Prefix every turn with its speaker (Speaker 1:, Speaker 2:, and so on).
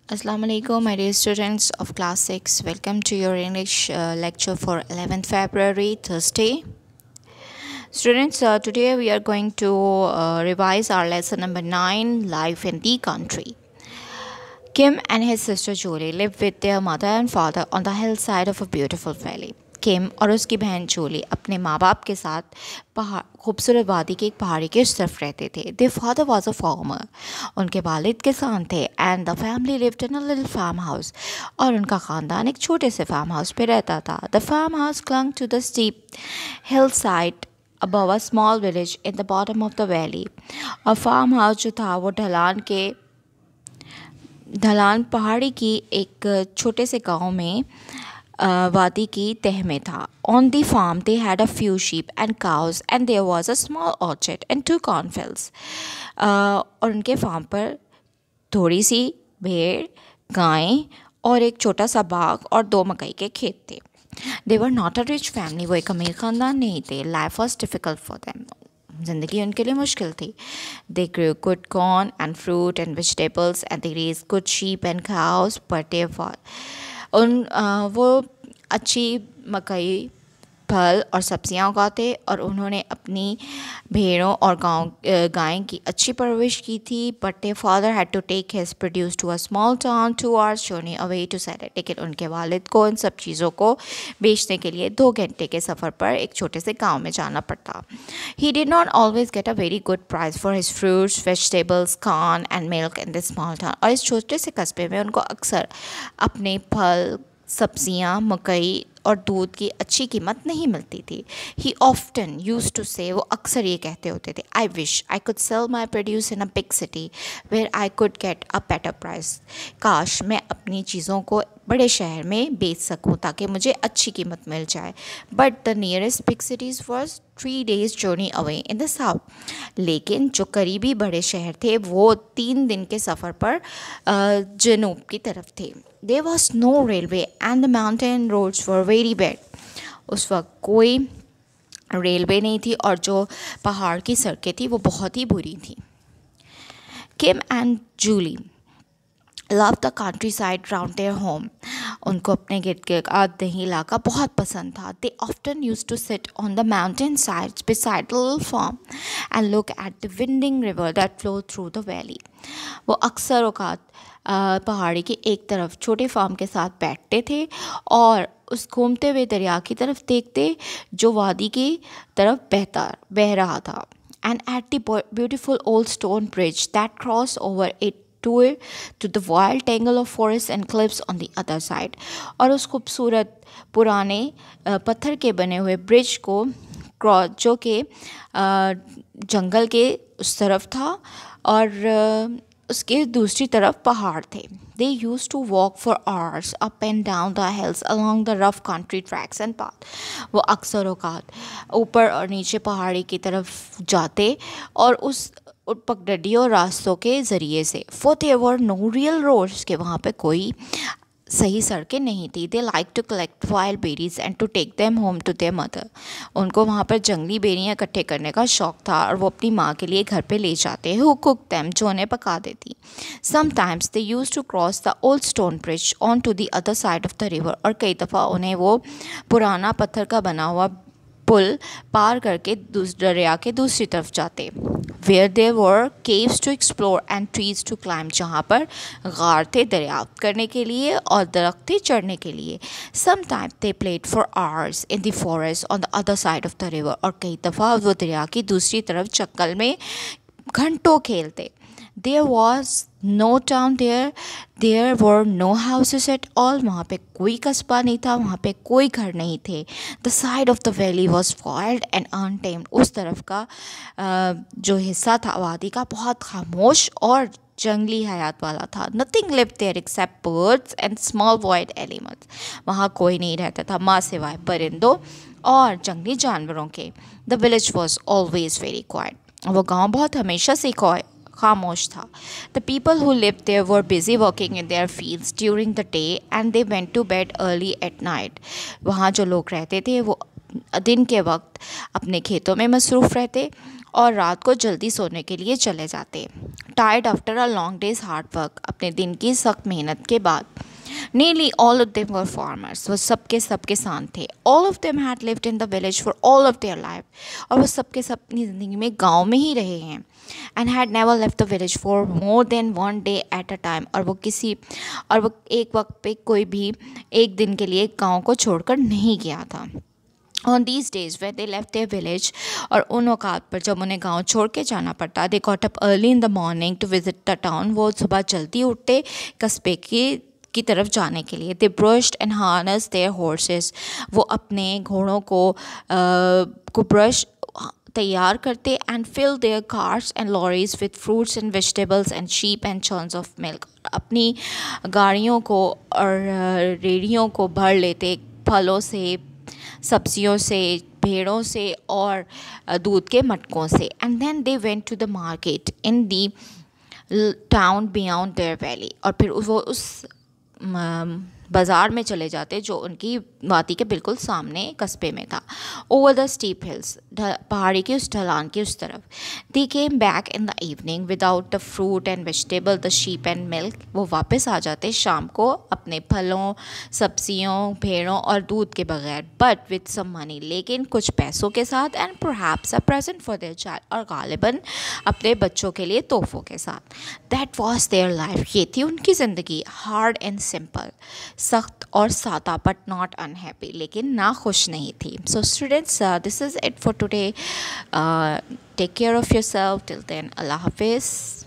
Speaker 1: Assalamu alaikum, my dear students of class 6. Welcome to your English lecture for 11th February, Thursday. Students, today we are going to revise our lesson number 9, Life in the Country. Kim and his sister Julie lived with their mother and father on the hillside of a beautiful valley. किम और उसकी बहन जूली अपने माँ बाप के साथ पहाड़ खूबसूरत वादी की एक पहाड़ी के उस तरफ रहते थे. Their father was a farmer. उनके वालिद किसान थे. And the family lived in a little farm house. और उनका ख़ानदान एक छोटे से फार्म हाउस पे रहता था. The farm house clung to the steep hill side above a small village in the bottom of the valley. और फार्म हाउस जो था वो ढलान पहाड़ी की एक छोटे से गांव में वादी की तह में था. On the farm they had a few sheep and cows and there was a small orchard and two cornfields. और उनके फार्म पर थोड़ी सी भेड़, गायें और एक छोटा सा बाग और 2 मकई के खेत थे. They were not a rich family. वो एक अमीर ख़ानदान नहीं थे. Life was difficult for them. ज़िंदगी उनके लिए मुश्किल थी. They grow good corn and fruit and vegetables and they raise good sheep and cows but they वो अच्छी मकई, फल और सब्जियां उगाते और उन्होंने अपनी भेड़ों और गाय की अच्छी परवरिश की थी. But they father had to take his produce to a small town 2 hours journey away to sell it. लेकिन उनके वालिद को इन सब चीज़ों को बेचने के लिए 2 घंटे के सफ़र पर एक छोटे से गांव में जाना पड़ता. He did not always get a very good price for his fruits, vegetables, corn and milk in this small town. और इस छोटे से कस्बे में उनको अक्सर अपने फल, सब्जियां, मकई और दूध की अच्छी कीमत नहीं मिलती थी. ही ऑफ्टन यूज टू से, वो अक्सर ये कहते होते थे, I wish I could sell my produce in a big city where I could get a better price. काश मैं अपनी चीज़ों को बड़े शहर में बेच सकूं ताकि मुझे अच्छी कीमत मिल जाए. But the nearest big cities was 3 days journey away in the south. लेकिन जो करीबी बड़े शहर थे वो 3 दिन के सफ़र पर जनूब की तरफ थे. There was no railway and the mountain roads were very bad. उस वक्त कोई रेलवे नहीं थी और जो पहाड़ की सड़कें थी वो बहुत ही बुरी थी. Kim and Julie love the countryside round their home. उनको अपने गिर्द गिर्द दही इलाका बहुत पसंद था. They often use to sit on the mountain sides beside the little farm and look at the winding river that flow through the valley. वो अक्सर औकात पहाड़ी की एक तरफ छोटे फार्म के साथ बैठते थे और उस घूमते हुए दरिया की तरफ देखते जो वादी की तरफ बह रहा था. And at the beautiful old stone bridge that cross over it to the wild tangle of forests and cliffs on the other side. और उस खूबसूरत पुराने पत्थर के बने हुए ब्रिज को क्रॉस जो कि जंगल के उस तरफ था और उसके दूसरी तरफ पहाड़ थे. They used to walk for hours up and down the hills along the rough country tracks and path. वो अक्सर औकात ऊपर और नीचे पहाड़ी की तरफ जाते और उस पगडंडियों रास्तों के ज़रिए से. For there were no real roads, के वहाँ पे कोई सही सड़कें नहीं थी. They like to collect wild berries and to take them home to their mother. उनको वहाँ पर जंगली बेरियाँ इकट्ठे करने का शौक़ था और वो अपनी माँ के लिए घर पे ले जाते. हु कुक देम, जो उन्हें पका देती. Sometimes they used to cross the old stone bridge on to the other side of the river. और कई दफ़ा उन्हें वो पुराना पत्थर का बना हुआ पुल पार करके दरिया के दूसरी तरफ जाते. Where there were caves to explore and trees to climb. जहाँ पर गार थे दरियाफ्त करने के लिए और दरख्त थे चढ़ने के लिए. Sometime they played for hours in the forest on the other side of the river. और कई दफ़ा वो दरिया की दूसरी तरफ जंगल में घंटों खेलते. There was no town there. There were no houses at all. वहाँ पे कोई कस्बा नहीं था, वहाँ पे कोई घर नहीं थे. The side of the valley was wild and untamed. उस तरफ का जो हिस्सा था वादी का बहुत खामोश और जंगली हयात वाला था. Nothing lived there except birds and small wild animals. वहाँ कोई नहीं रहता था माँ सिवाय परिंदों और जंगली जानवरों के. The village was always very quiet. वो गांव बहुत हमेशा से खामोश था. The people who lived there were busy working in their fields during the day and they went to bed early at night. वहाँ जो लोग रहते थे वो दिन के वक्त अपने खेतों में मसरूफ़ रहते और रात को जल्दी सोने के लिए चले जाते। Tired after a long days hard work, अपने दिन की सख्त मेहनत के बाद। Nearly all of them were farmers. वो सबके सब किसान थे. All of them had lived in the village for all of their life. और वो सबके सब अपनी ज़िंदगी में गांव में ही रहे हैं. And had never left the village for more than one day at a time. और वो एक वक्त पे कोई भी एक दिन के लिए गांव को छोड़कर नहीं गया था. On these days when they left their village, और उन औकात पर जब उन्हें गांव छोड़ के जाना पड़ता, they got up early in the morning to visit the town. वो सुबह जल्दी उठते कस्बे की तरफ जाने के लिए. They brushed and harnessed their horses. वो अपने घोड़ों को ब्रश तैयार करते and fill their carts and lorries with fruits and vegetables and sheep and churns of milk. अपनी गाड़ियों को और रेड़ियों को भर लेते फलों से, सब्जियों से, भेड़ों से और दूध के मटकों से. And then they went to the market in the town beyond their valley. और फिर वो उस बाज़ार में चले जाते जो उनकी वादी के बिल्कुल सामने कस्बे में था. ओवर द स्टीप हिल्स, पहाड़ी की उस ढलान की उस तरफ. They came back in the evening without the fruit and vegetable, the sheep and milk. वो वापस आ जाते शाम को अपने फलों, सब्जियों, भेड़ों और दूध के बगैर. बट विद सम मनी, लेकिन कुछ पैसों के साथ. And perhaps a present for their child, और गालिबन अपने बच्चों के लिए तोहफों के साथ. दैट वॉज देयर लाइफ, ये थी उनकी ज़िंदगी. हार्ड एंड सिंपल, सख्त और सादा, बट नॉट अनहैप्पी, लेकिन ना खुश नहीं थी. So students, this is it for today. Take care of yourself. Till then, Allah हाफिज़.